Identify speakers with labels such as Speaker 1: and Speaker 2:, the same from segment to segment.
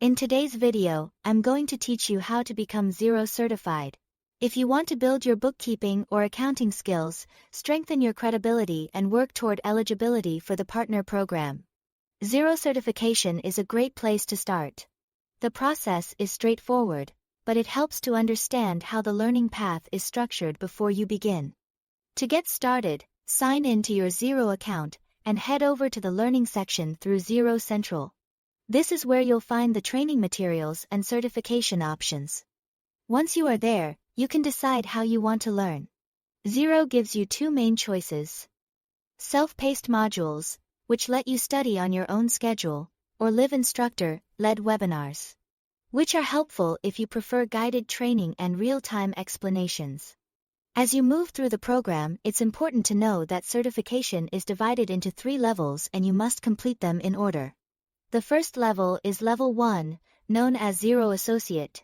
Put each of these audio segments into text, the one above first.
Speaker 1: In today's video, I'm going to teach you how to become Xero Certified. If you want to build your bookkeeping or accounting skills, strengthen your credibility and work toward eligibility for the partner program, Xero certification is a great place to start. The process is straightforward, but it helps to understand how the learning path is structured before you begin. To get started, sign in to your Xero account and head over to the Learning section through Xero Central. This is where you'll find the training materials and certification options. Once you are there, you can decide how you want to learn. Xero gives you two main choices: self-paced modules, which let you study on your own schedule, or live instructor-led webinars, which are helpful if you prefer guided training and real-time explanations. As you move through the program, it's important to know that certification is divided into 3 levels and you must complete them in order. The first level is Level 1, known as Xero Associate.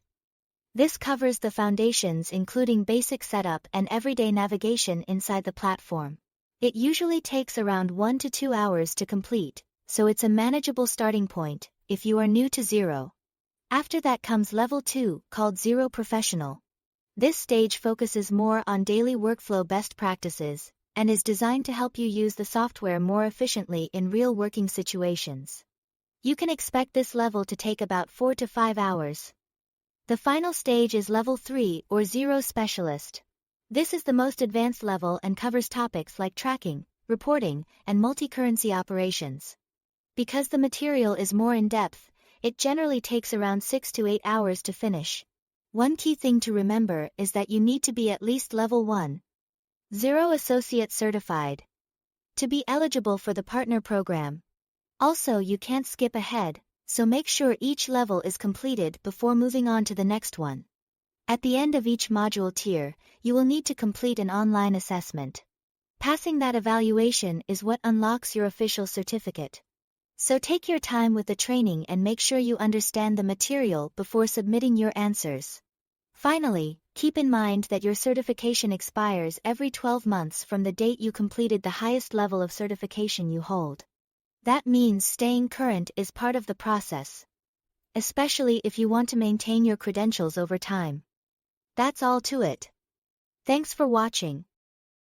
Speaker 1: This covers the foundations including basic setup and everyday navigation inside the platform. It usually takes around 1 to 2 hours to complete, so it's a manageable starting point if you are new to Xero. After that comes Level 2, called Xero Professional. This stage focuses more on daily workflow best practices and is designed to help you use the software more efficiently in real working situations. You can expect this level to take about 4 to 5 hours. The final stage is Level 3, or Xero Specialist. This is the most advanced level and covers topics like tracking, reporting, and multi-currency operations. Because the material is more in-depth, it generally takes around 6 to 8 hours to finish. One key thing to remember is that you need to be at least Level 1, Xero Associate Certified, to be eligible for the partner program. Also, you can't skip ahead, so make sure each level is completed before moving on to the next one. At the end of each module tier, you will need to complete an online assessment. Passing that evaluation is what unlocks your official certificate. So take your time with the training and make sure you understand the material before submitting your answers. Finally, keep in mind that your certification expires every 12 months from the date you completed the highest level of certification you hold. That means staying current is part of the process, especially if you want to maintain your credentials over time. That's all to it. Thanks for watching.